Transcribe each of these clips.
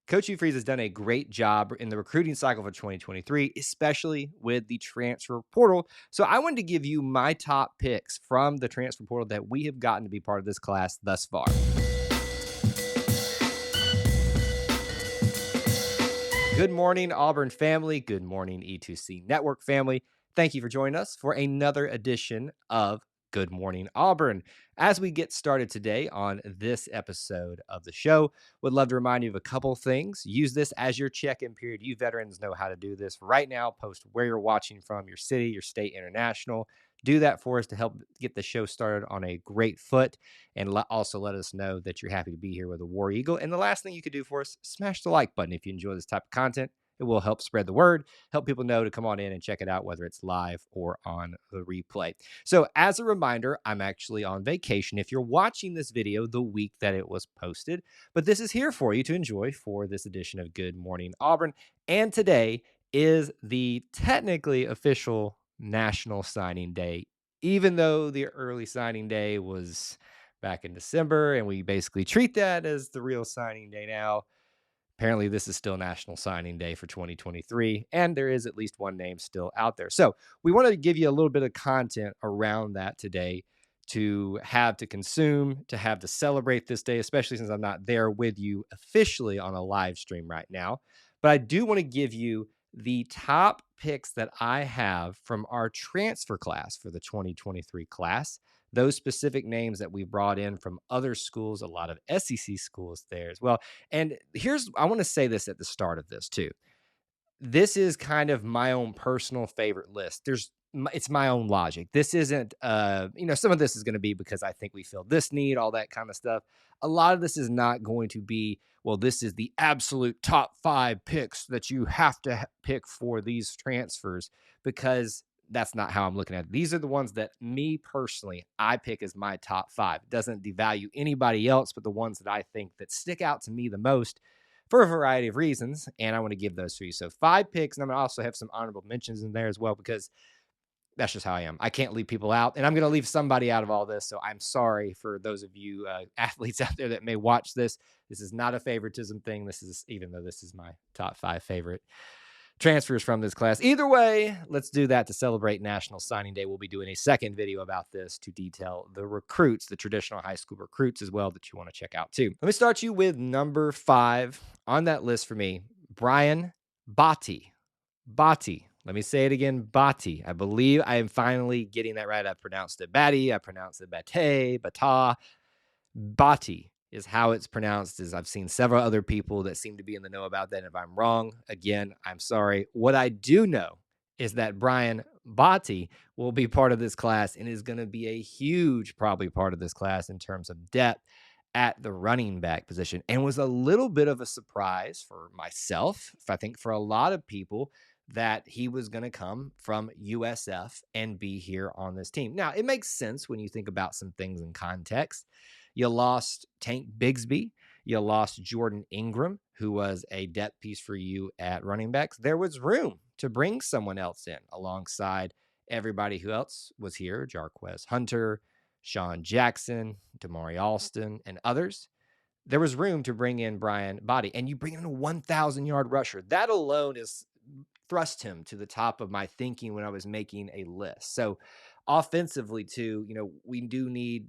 Coach Hugh Freeze has done a great job in the recruiting cycle for 2023, especially with the transfer portal. So I wanted to give you my top picks from the transfer portal that we have gotten to be part of this class thus far. Good morning, Auburn family. Good morning, E2C Network family. Thank you for joining us for another edition of Good Morning Auburn. As we get started today on this episode of the show, would love to remind you of a couple things. Use this as your check-in period. You veterans know how to do this right now. Post where you're watching from, your city, your state, international. Do that for us to help get the show started on a great foot, and also let us know that you're happy to be here with a War Eagle. And the last thing you could do for us, smash the like button if you enjoy this type of content. It will help spread the word, help people know to come on in and check it out, whether it's live or on the replay. So as a reminder, I'm actually on vacation if you're watching this video the week that it was posted, but this is here for you to enjoy for this edition of Good Morning Auburn. And today is the technically official National Signing Day, even though the early signing day was back in December, and we basically treat that as the real signing day now. Apparently, this is still National Signing Day for 2023, and there is at least one name still out there. So we want to give you a little bit of content around that today to have to consume, to have to celebrate this day, especially since I'm not there with you officially on a live stream right now. But I do want to give you the top picks that I have from our transfer class for the 2023 class. Those specific names that we brought in from other schools, a lot of SEC schools there as well. And I want to say this at the start of this too. This is kind of my own personal favorite list. It's my own logic. This isn't, some of this is going to be because I think we filled this need, all that kind of stuff. A lot of this is not going to be, well, this is the absolute top 5 picks that you have to pick for these transfers, because that's not how I'm looking at it. These are the ones that me personally, I pick as my top 5. It doesn't devalue anybody else, but the ones that I think that stick out to me the most for a variety of reasons, and I want to give those to you. So 5 picks, and I'm going to also have some honorable mentions in there as well, because that's just how I am. I can't leave people out, and I'm going to leave somebody out of all this. So I'm sorry for those of you athletes out there that may watch this. This is not a favoritism thing. This is, even though this is my top 5 favorite transfers from this class. Either way, let's do that to celebrate National Signing Day. We'll be doing a second video about this to detail the recruits, the traditional high school recruits as well, that you want to check out too. Let me start you with number 5 on that list for me, Brian Botti. Botti. Let me say it again, Botti. I believe I am finally getting that right. I pronounced it Batty. I pronounced it Bate, Bata. Botti is how it's pronounced. As I've seen several other people that seem to be in the know about that. And if I'm wrong, again, I'm sorry. What I do know is that Brian Botti will be part of this class and is going to be a huge, probably part of this class in terms of depth at the running back position, and was a little bit of a surprise for myself. I think for a lot of people, that he was going to come from USF and be here on this team. Now, it makes sense when you think about some things in context. You lost Tank Bigsby. You lost Jordan Ingram, who was a depth piece for you at running backs. There was room to bring someone else in alongside everybody who else was here: Jarquez Hunter, Sean Jackson, Damari Alston, and others. There was room to bring in Brian Botti, and you bring in a 1,000-yard rusher. That alone is thrust him to the top of my thinking when I was making a list. So offensively too, we do need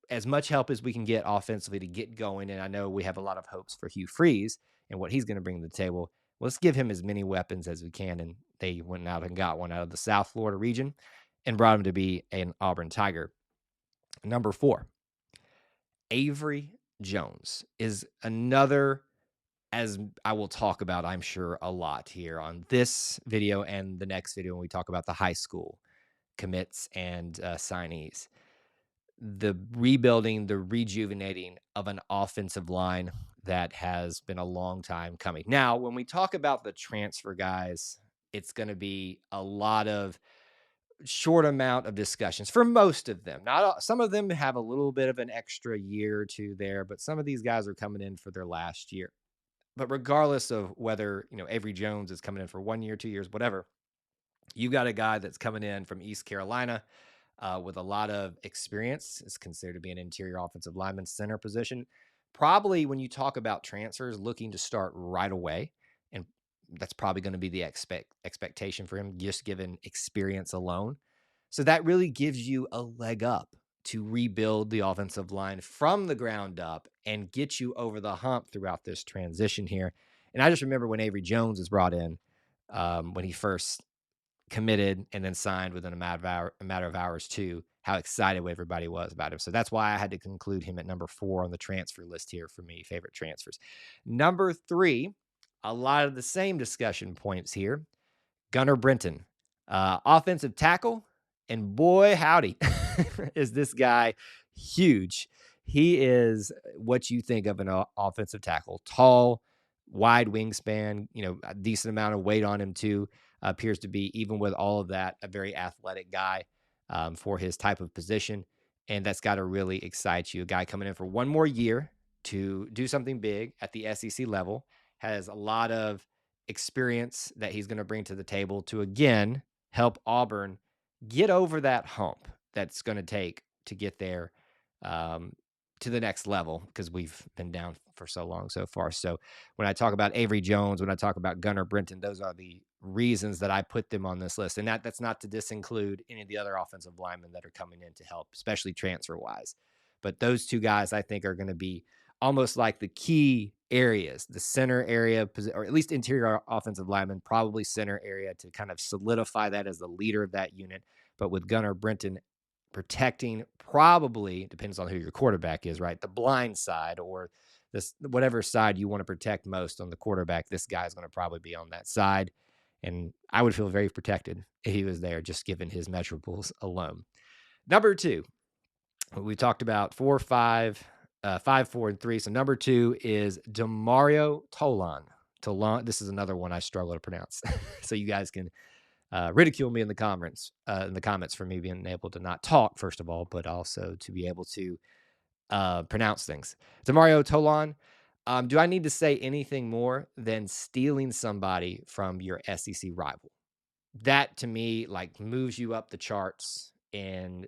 as much help as we can get offensively to get going. And I know we have a lot of hopes for Hugh Freeze and what he's going to bring to the table. Let's give him as many weapons as we can. And they went out and got one out of the South Florida region and brought him to be an Auburn Tiger. Number 4, Avery Jones is another, as I will talk about, I'm sure, a lot here on this video and the next video when we talk about the high school commits and signees. The rebuilding, the rejuvenating of an offensive line that has been a long time coming. Now, when we talk about the transfer guys, it's going to be a lot of short amount of discussions for most of them. Not all, some of them have a little bit of an extra year or two there, but some of these guys are coming in for their last year. But regardless of whether, Avery Jones is coming in for 1 year, 2 years, whatever, you got a guy that's coming in from East Carolina with a lot of experience. Is considered to be an interior offensive lineman, center position. Probably when you talk about transfers looking to start right away, and that's probably going to be the expectation for him, just given experience alone. So that really gives you a leg up to rebuild the offensive line from the ground up and get you over the hump throughout this transition here. And I just remember when Avery Jones was brought in, when he first committed and then signed within a matter of hours too, how excited everybody was about him. So that's why I had to conclude him at number 4 on the transfer list here for me, favorite transfers. Number 3, a lot of the same discussion points here. Gunnar Brenton, offensive tackle, and boy howdy, is this guy huge. He is what you think of an offensive tackle, tall, wide wingspan, a decent amount of weight on him too. Appears to be, even with all of that, a very athletic guy for his type of position. And that's got to really excite you. A guy coming in for one more year to do something big at the SEC level, has a lot of experience that he's going to bring to the table to, again, help Auburn get over that hump that's going to take to get there, to the next level, because we've been down for so long so far. So when I talk about Avery Jones, when I talk about Gunnar Brenton, those are the reasons that I put them on this list. And that's not to disinclude any of the other offensive linemen that are coming in to help, especially transfer wise. But those two guys, I think, are going to be almost like the key areas, the center area, or at least interior offensive lineman, probably center area, to kind of solidify that as the leader of that unit. But with Gunnar Brenton protecting, probably depends on who your quarterback is, right? The blind side, or this, whatever side you want to protect most on the quarterback, this guy's going to probably be on that side. And I would feel very protected if he was there, just given his measurables alone. Number 2, we talked about 4, 5, 5, 4, and 3. So number 2 is Demario Tolan. Tolan. This is another one I struggle to pronounce. So you guys can ridicule me in the comments for me being able to not talk, first of all, but also to be able to pronounce things. Demario Tolan. Do I need to say anything more than stealing somebody from your SEC rival? That to me, like, moves you up the charts in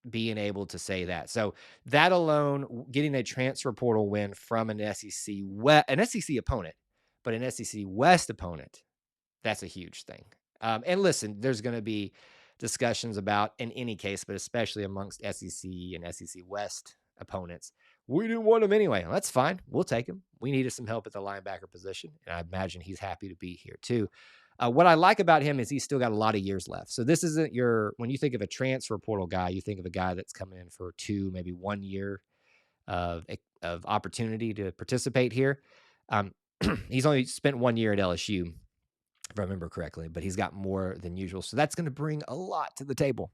being able to say that. So that alone, getting a transfer portal win from an SEC opponent, but an SEC West opponent, that's a huge thing. And listen, there's going to be discussions about, in any case, but especially amongst SEC and SEC West opponents, we didn't want him anyway. Well, that's fine. We'll take him. We needed some help at the linebacker position, and I imagine he's happy to be here too. What I like about him is he's still got a lot of years left. So this isn't when you think of a transfer portal guy, you think of a guy that's coming in for 2, maybe 1 year of opportunity to participate here. He's only spent 1 year at LSU, if I remember correctly, but he's got more than usual. So that's going to bring a lot to the table,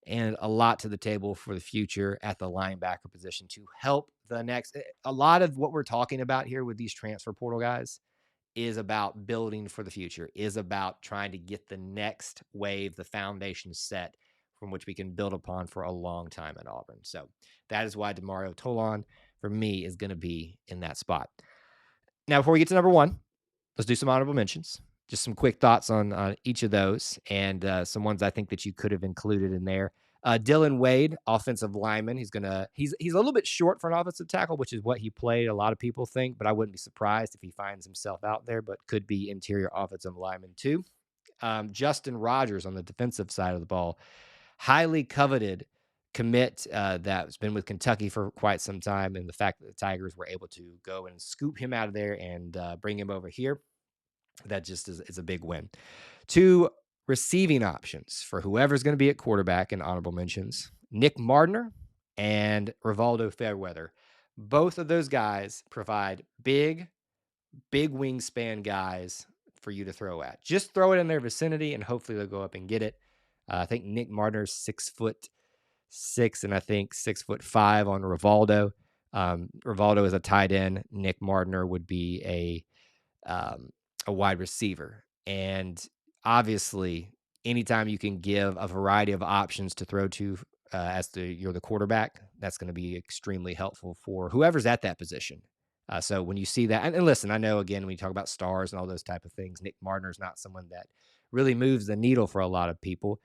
and a lot to the table for the future at the linebacker position to help the next. A lot of what we're talking about here with these transfer portal guys is about building for the future, is about trying to get the next wave, the foundation set from which we can build upon for a long time at Auburn. So that is why Demario Tolan, for me, is going to be in that spot. Now, before we get to number 1, let's do some honorable mentions. Just some quick thoughts on each of those, and some ones I think that you could have included in there. Dylan Wade, offensive lineman. He's a little bit short for an offensive tackle, which is what he played, a lot of people think, but I wouldn't be surprised if he finds himself out there, but could be interior offensive lineman too. Justin Rogers on the defensive side of the ball, highly coveted commit that's been with Kentucky for quite some time, and the fact that the Tigers were able to go and scoop him out of there and bring him over here, that just is a big win. 2 receiving options for whoever's going to be at quarterback in honorable mentions: Nick Mardner and Rivaldo Fairweather. Both of those guys provide big wingspan guys for you to throw at. Just throw it in their vicinity, and hopefully they'll go up and get it. I think Nick Mardner's 6'6", and I think 6'5" on Rivaldo. Rivaldo is a tight end. Nick Mardner would be a wide receiver. And obviously, anytime you can give a variety of options to throw to you're the quarterback, that's going to be extremely helpful for whoever's at that position. So when you see that, and listen, I know, again, when you talk about stars and all those type of things, Nick Mardner is not someone that really moves the needle for a lot of people,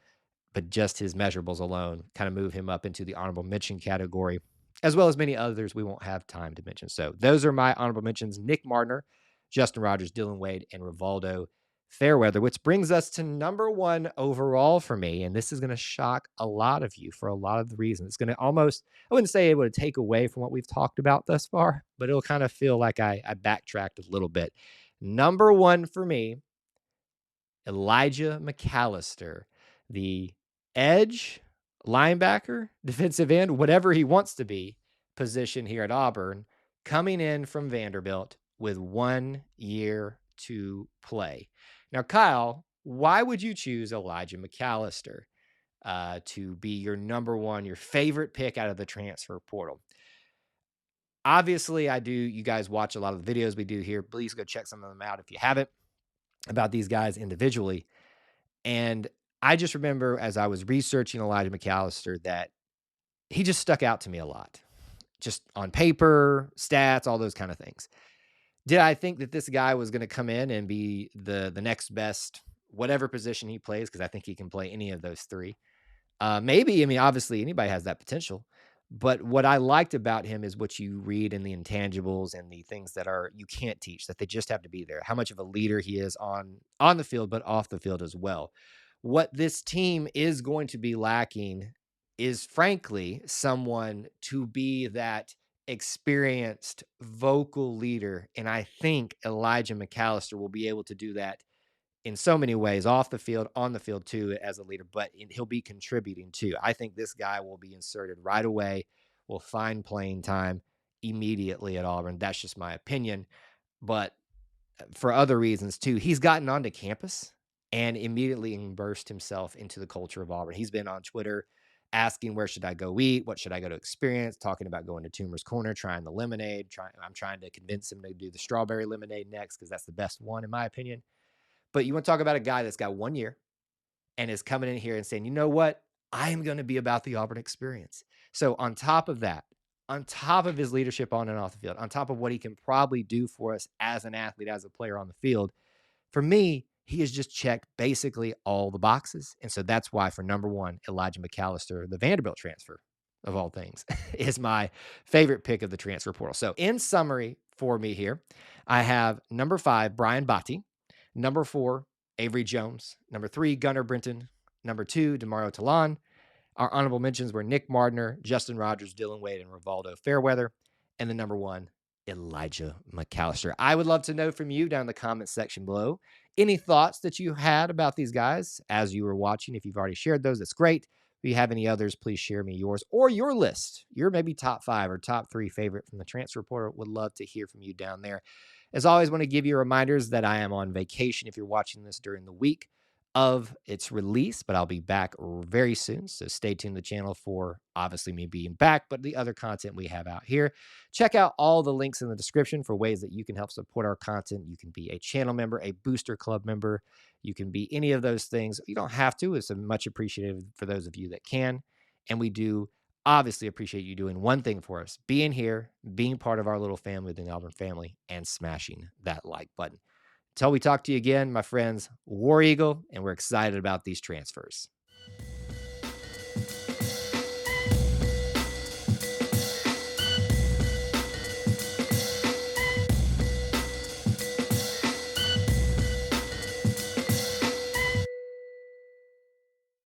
but just his measurables alone kind of move him up into the honorable mention category. as well as many others we won't have time to mention. So those are my honorable mentions: Nick Martiner, Justin Rogers, Dylan Wade, and Rivaldo Fairweather, which brings us to number one overall for me. And this is going to shock a lot of you for a lot of the reasons. It's going to almost, I wouldn't say it would take away from what we've talked about thus far, but it'll kind of feel like I backtracked a little bit. Number one for me, Elijah McAllister, the edge, linebacker, defensive end, whatever he wants to be, position here at Auburn, coming in from Vanderbilt with 1 year to play. Now, Kyle, why would you choose Elijah McAllister to be your number one, your favorite pick out of the transfer portal? Obviously, I do. You guys watch a lot of the videos we do here. Please go check some of them out if you haven't, about these guys individually. And I just remember as I was researching Elijah McAllister that he just stuck out to me a lot, just on paper, stats, all those kind of things. Did I think that this guy was going to come in and be the next best, whatever position he plays? Because I think he can play any of those three. Maybe, I mean, obviously anybody has that potential. But what I liked about him is what you read in the intangibles and the things that are you can't teach, that they just have to be there. How much of a leader he is on the field, but off the field as well. What this team is going to be lacking is, frankly, someone to be that experienced vocal leader. And I think Elijah McAllister will be able to do that in so many ways, off the field, on the field too, as a leader, but he'll be contributing too. I think this guy will be inserted right away, will find playing time immediately at Auburn. That's just my opinion. But for other reasons too, he's gotten onto campus and immediately immersed himself into the culture of Auburn. He's been on Twitter asking, where should I go eat? What should I go to experience? Talking about going to Toomer's Corner, trying the lemonade. I'm trying to convince him to do the strawberry lemonade next because that's the best one in my opinion. But you want to talk about a guy that's got 1 year and is coming in here and saying, you know what? I am going to be about the Auburn experience. So on top of that, on top of his leadership on and off the field, on top of what he can probably do for us as an athlete, as a player on the field, for me, he has just checked basically all the boxes. And so that's why for number one, Elijah McAllister, the Vanderbilt transfer of all things, is my favorite pick of the transfer portal. So in summary for me here, I have number 5, Brian Botti. Number 4, Avery Jones. Number 3, Gunnar Brenton. Number 2, Demario Talon. Our honorable mentions were Nick Martiner, Justin Rogers, Dylan Wade, and Rivaldo Fairweather. And the number 1, Elijah McAllister. I would love to know from you down in the comments section below any thoughts that you had about these guys as you were watching. If you've already shared those, that's great. If you have any others, please share me yours or your list. Your maybe top 5 or top 3 favorite from the transfer portal. Would love to hear from you down there. As always, want to give you reminders that I am on vacation if you're watching this during the week of its release, but I'll be back very soon. So stay tuned to the channel for obviously me being back, but the other content we have out here. Check out all the links in the description for ways that you can help support our content. You can be a channel member, a booster club member. You can be any of those things. You don't have to. It's much appreciated for those of you that can. And we do obviously appreciate you doing one thing for us, being here, being part of our little family, the Auburn family, and smashing that like button. Until we talk to you again, my friends, War Eagle, and we're excited about these transfers.